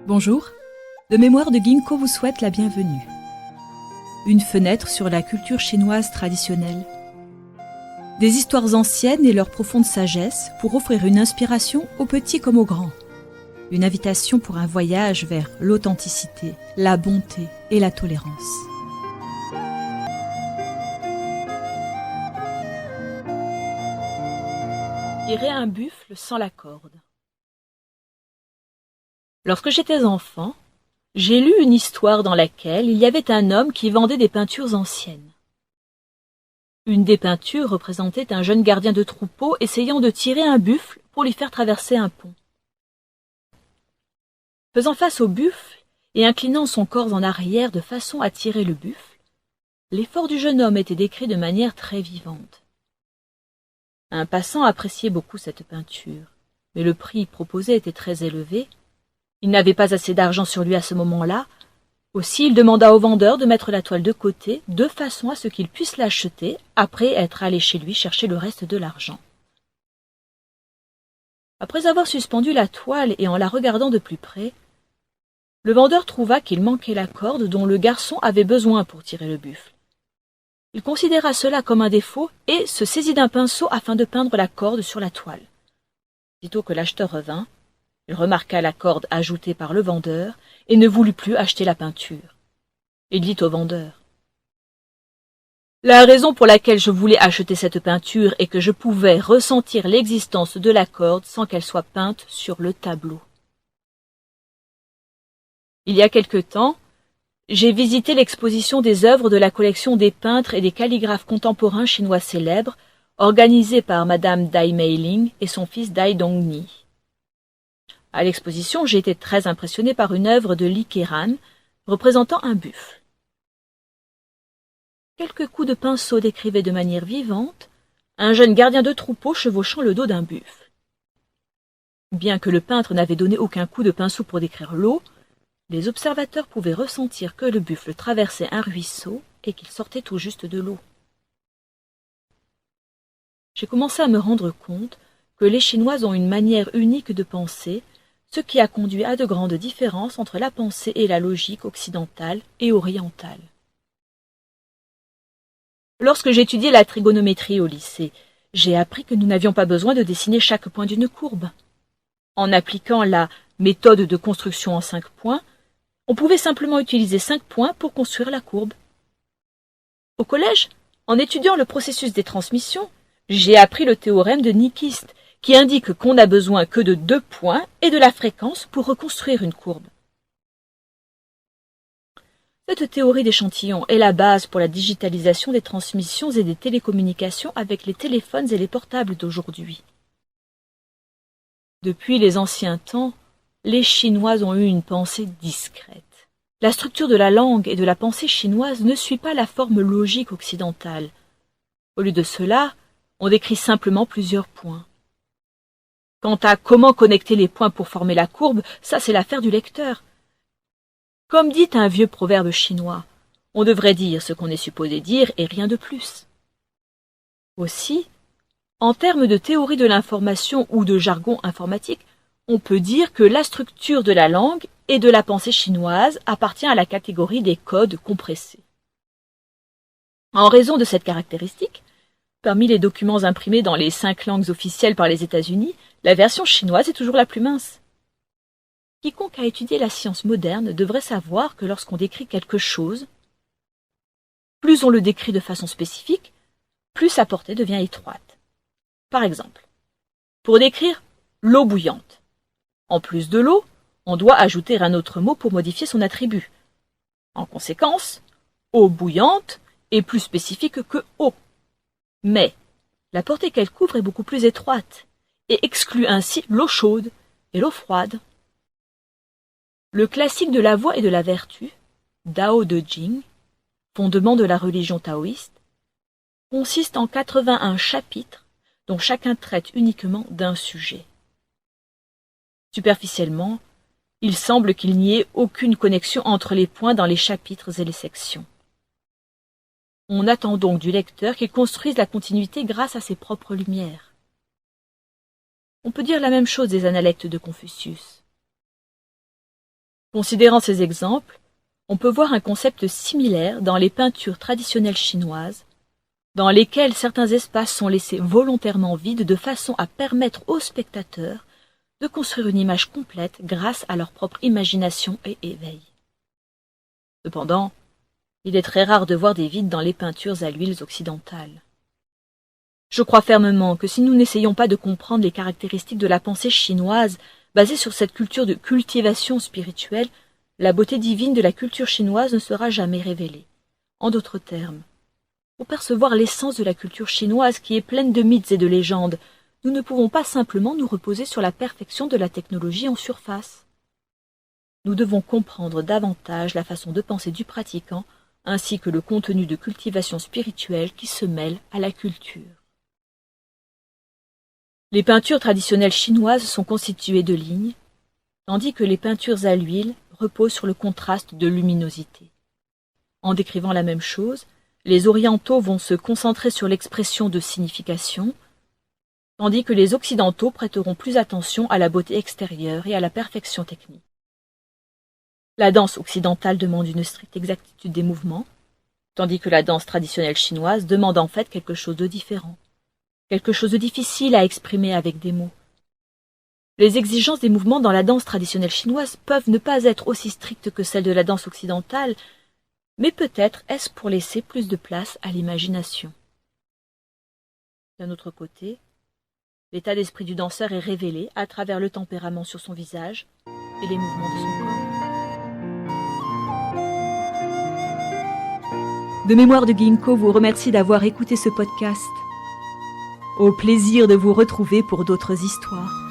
Bonjour, le mémoire de Ginkgo vous souhaite la bienvenue. Une fenêtre sur la culture chinoise traditionnelle. Des histoires anciennes et leur profonde sagesse pour offrir une inspiration aux petits comme aux grands. Une invitation pour un voyage vers l'authenticité, la bonté et la tolérance. Tirer un buffle sans la corde. Lorsque j'étais enfant, j'ai lu une histoire dans laquelle il y avait un homme qui vendait des peintures anciennes. Une des peintures représentait un jeune gardien de troupeau essayant de tirer un buffle pour lui faire traverser un pont. Faisant face au buffle et inclinant son corps en arrière de façon à tirer le buffle, l'effort du jeune homme était décrit de manière très vivante. Un passant appréciait beaucoup cette peinture, mais le prix proposé était très élevé. Il n'avait pas assez d'argent sur lui à ce moment-là. Aussi, il demanda au vendeur de mettre la toile de côté, de façon à ce qu'il puisse l'acheter après être allé chez lui chercher le reste de l'argent. Après avoir suspendu la toile et en la regardant de plus près, le vendeur trouva qu'il manquait la corde dont le garçon avait besoin pour tirer le buffle. Il considéra cela comme un défaut et se saisit d'un pinceau afin de peindre la corde sur la toile. Sitôt que l'acheteur revint, il remarqua la corde ajoutée par le vendeur et ne voulut plus acheter la peinture. Il dit au vendeur : « La raison pour laquelle je voulais acheter cette peinture est que je pouvais ressentir l'existence de la corde sans qu'elle soit peinte sur le tableau. » Il y a quelque temps, j'ai visité l'exposition des œuvres de la collection des peintres et des calligraphes contemporains chinois célèbres, organisée par Madame Dai Meiling et son fils Dai Dongni. À l'exposition, j'ai été très impressionné par une œuvre de Li Keran représentant un buffle. Quelques coups de pinceau décrivaient de manière vivante un jeune gardien de troupeau chevauchant le dos d'un buffle. Bien que le peintre n'avait donné aucun coup de pinceau pour décrire l'eau, les observateurs pouvaient ressentir que le buffle traversait un ruisseau et qu'il sortait tout juste de l'eau. J'ai commencé à me rendre compte que les Chinois ont une manière unique de penser, ce qui a conduit à de grandes différences entre la pensée et la logique occidentale et orientale. Lorsque j'étudiais la trigonométrie au lycée, j'ai appris que nous n'avions pas besoin de dessiner chaque point d'une courbe. En appliquant la méthode de construction en 5 points, on pouvait simplement utiliser 5 points pour construire la courbe. Au collège, en étudiant le processus des transmissions, j'ai appris le théorème de Nyquist, qui indique qu'on n'a besoin que de 2 points et de la fréquence pour reconstruire une courbe. Cette théorie d'échantillon est la base pour la digitalisation des transmissions et des télécommunications avec les téléphones et les portables d'aujourd'hui. Depuis les anciens temps, les Chinois ont eu une pensée discrète. La structure de la langue et de la pensée chinoise ne suit pas la forme logique occidentale. Au lieu de cela, on décrit simplement plusieurs points. Quant à comment connecter les points pour former la courbe, ça c'est l'affaire du lecteur. Comme dit un vieux proverbe chinois, on devrait dire ce qu'on est supposé dire et rien de plus. Aussi, en termes de théorie de l'information ou de jargon informatique, on peut dire que la structure de la langue et de la pensée chinoise appartient à la catégorie des codes compressés. En raison de cette caractéristique, parmi les documents imprimés dans les 5 langues officielles par les États-Unis, la version chinoise est toujours la plus mince. Quiconque a étudié la science moderne devrait savoir que lorsqu'on décrit quelque chose, plus on le décrit de façon spécifique, plus sa portée devient étroite. Par exemple, pour décrire l'eau bouillante, en plus de l'eau, on doit ajouter un autre mot pour modifier son attribut. En conséquence, eau bouillante est plus spécifique que eau. Mais la portée qu'elle couvre est beaucoup plus étroite et exclut ainsi l'eau chaude et l'eau froide. Le classique de la voie et de la vertu, Dao de Jing, fondement de la religion taoïste, consiste en 81 chapitres dont chacun traite uniquement d'un sujet. Superficiellement, il semble qu'il n'y ait aucune connexion entre les points dans les chapitres et les sections. On attend donc du lecteur qu'il construise la continuité grâce à ses propres lumières. On peut dire la même chose des Analectes de Confucius. Considérant ces exemples, on peut voir un concept similaire dans les peintures traditionnelles chinoises, dans lesquelles certains espaces sont laissés volontairement vides de façon à permettre aux spectateurs de construire une image complète grâce à leur propre imagination et éveil. Cependant, il est très rare de voir des vides dans les peintures à l'huile occidentales. Je crois fermement que si nous n'essayons pas de comprendre les caractéristiques de la pensée chinoise basée sur cette culture de cultivation spirituelle, la beauté divine de la culture chinoise ne sera jamais révélée. En d'autres termes, pour percevoir l'essence de la culture chinoise qui est pleine de mythes et de légendes, nous ne pouvons pas simplement nous reposer sur la perfection de la technologie en surface. Nous devons comprendre davantage la façon de penser du pratiquant, ainsi que le contenu de cultivation spirituelle qui se mêle à la culture. Les peintures traditionnelles chinoises sont constituées de lignes, tandis que les peintures à l'huile reposent sur le contraste de luminosité. En décrivant la même chose, les orientaux vont se concentrer sur l'expression de signification, tandis que les occidentaux prêteront plus attention à la beauté extérieure et à la perfection technique. La danse occidentale demande une stricte exactitude des mouvements, tandis que la danse traditionnelle chinoise demande en fait quelque chose de différent, quelque chose de difficile à exprimer avec des mots. Les exigences des mouvements dans la danse traditionnelle chinoise peuvent ne pas être aussi strictes que celles de la danse occidentale, mais peut-être est-ce pour laisser plus de place à l'imagination. D'un autre côté, l'état d'esprit du danseur est révélé à travers le tempérament sur son visage et les mouvements de son corps. De Mémoire de Ginkgo vous remercie d'avoir écouté ce podcast. Au plaisir de vous retrouver pour d'autres histoires.